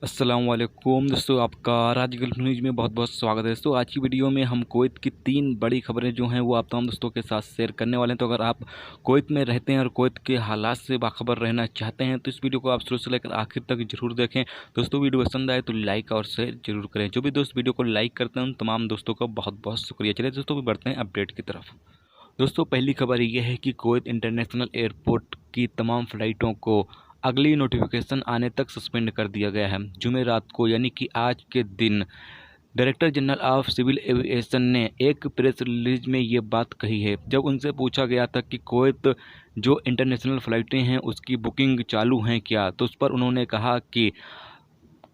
अस्सलामुअलैकुम दोस्तों, आपका आज गल्फ न्यूज़ में बहुत बहुत स्वागत है। दोस्तों आज की वीडियो में हम कुवैत की 3 बड़ी खबरें जो हैं वो आप तमाम दोस्तों के साथ शेयर करने वाले हैं। तो अगर आप कुवैत में रहते हैं और कुवैत के हालात से बाखबर रहना चाहते हैं तो इस वीडियो को आप शुरू से लेकर आखिर तक जरूर देखें। दोस्तों वीडियो पसंद आए तो लाइक और शेयर जरूर करें। जो भी दोस्त वीडियो को लाइक करते हैं उन तमाम दोस्तों का बहुत बहुत शुक्रिया। चलिए दोस्तों भी बढ़ते हैं अपडेट की तरफ। दोस्तों पहली खबर यह है कि कुवैत इंटरनेशनल एयरपोर्ट की तमाम फ़्लाइटों को अगली नोटिफिकेशन आने तक सस्पेंड कर दिया गया है। जुमेरात को यानी कि आज के दिन director general of civil aviation ने एक प्रेस रिलीज में ये बात कही है। जब उनसे पूछा गया था कि कुवैत जो इंटरनेशनल फ़्लाइटें हैं उसकी बुकिंग चालू हैं क्या, तो उस पर उन्होंने कहा कि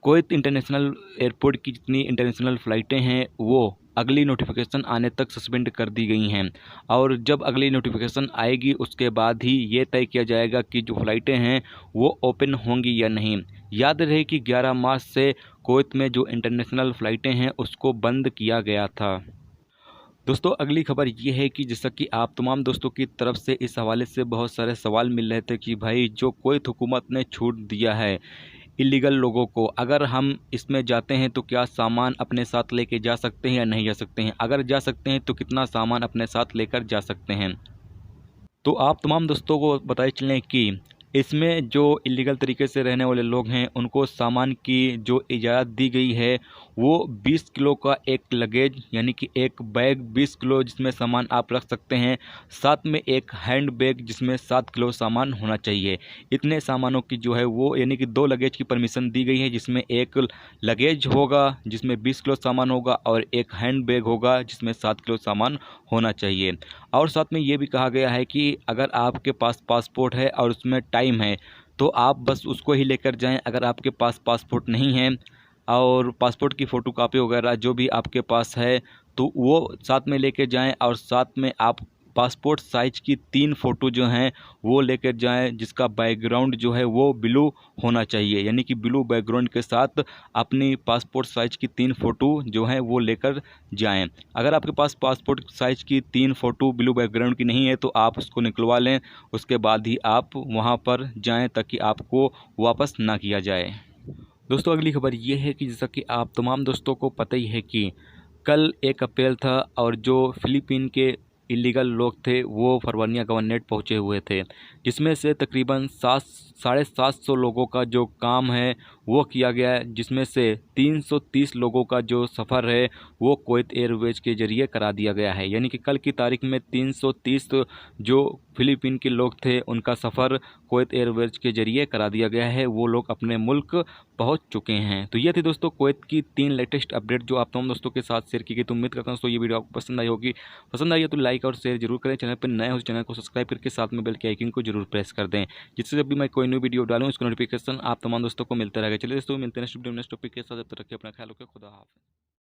कुवैत इंटरनेशनल एयरपोर्ट की जितनी इंटरनेशनल फ़्लाइटें हैं वो अगली नोटिफिकेशन आने तक सस्पेंड कर दी गई हैं और जब अगली नोटिफिकेशन आएगी उसके बाद ही ये तय किया जाएगा कि जो फ़्लाइटें हैं वो ओपन होंगी या नहीं। याद रहे कि 11 मार्च से कुवैत में जो इंटरनेशनल फ़्लाइटें हैं उसको बंद किया गया था। दोस्तों अगली खबर ये है कि जैसा कि आप तमाम दोस्तों की तरफ से इस हवाले से बहुत सारे सवाल मिल रहे थे कि भाई जो कुवैत हुकूमत ने छूट दिया है इलीगल लोगों को, अगर हम इसमें जाते हैं तो क्या सामान अपने साथ लेके जा सकते हैं या नहीं जा सकते हैं, अगर जा सकते हैं तो कितना सामान अपने साथ लेकर जा सकते हैं। तो आप तमाम दोस्तों को बताए चलें कि इसमें जो इलीगल तरीके से रहने वाले लोग हैं उनको सामान की जो इजाज़त दी गई है वो 20 किलो का एक लगेज यानी कि एक बैग 20 किलो जिसमें सामान आप रख सकते हैं, साथ में एक हैंड बैग जिसमें 7 किलो सामान होना चाहिए। इतने सामानों की जो है वो यानी कि 2 लगेज की परमिशन दी गई है जिसमें एक लगेज होगा जिसमें 20 किलो सामान होगा और एक हैंड बैग होगा जिसमें 7 किलो सामान होना चाहिए। और साथ में ये भी कहा गया है कि अगर आपके पास पासपोर्ट है और उसमें टाइम है तो आप बस उसको ही लेकर जाएं। अगर आपके पास पासपोर्ट नहीं है और पासपोर्ट की फ़ोटो कापी वगैरह जो भी आपके पास है तो वो साथ में लेकर जाएं और साथ में आप पासपोर्ट साइज़ की 3 फ़ोटो जो हैं वो लेकर जाएं जिसका बैकग्राउंड जो है वो ब्लू होना चाहिए, यानी कि ब्लू बैकग्राउंड के साथ अपनी पासपोर्ट साइज़ की 3 फ़ोटो जो हैं वो लेकर जाएं। अगर आपके पास पासपोर्ट साइज़ की 3 फ़ोटो ब्लू बैकग्राउंड की नहीं है तो आप उसको निकलवा लें, उसके बाद ही आप वहां पर जाएं ताकि आपको वापस ना किया जाए। दोस्तों अगली खबर ये है कि जैसा कि आप तमाम दोस्तों को पता ही है कि कल 1 अप्रैल था और जो फ़िलीपीन के इलीगल लोग थे वो फरवानिया गवर्नरेट पहुँचे हुए थे, जिसमें से तकरीबन 750 लोगों का जो काम है वो किया गया है, जिसमें से 330 लोगों का जो सफ़र है वो कुवैत एयरवेज के ज़रिए करा दिया गया है। यानी कि कल की तारीख में 330 जो फ़िलीपीन के लोग थे उनका सफ़र कुवैत एयरवेज के ज़रिए करा दिया गया है, वो लोग अपने मुल्क पहुंच चुके हैं। तो ये थी दोस्तों कुवैत की 3 लेटेस्ट अपडेट जो आप तमाम दोस्तों के साथ शेयर की गई। तो उम्मीद करता हूं दोस्तों ये वीडियो आपको पसंद आई होगी। पसंद आई है तो लाइक और शेयर जरूर करें। चैनल पर नए हो तो चैनल को सब्सक्राइब करके साथ में बेल के आइकन को जरूर प्रेस कर दें, जिससे जब भी मैं कोई न्यू वीडियो डालूँ उसका नोटिफिकेशन आप तमाम दोस्तों को मिलता रहेगा। चलिए दोस्तों मिलते हैं नेक्स्ट वीडियो नेक्स्ट टॉपिक के साथ। जब तक रखिए अपना ख्याल रखिए। खुदा हाफिज़।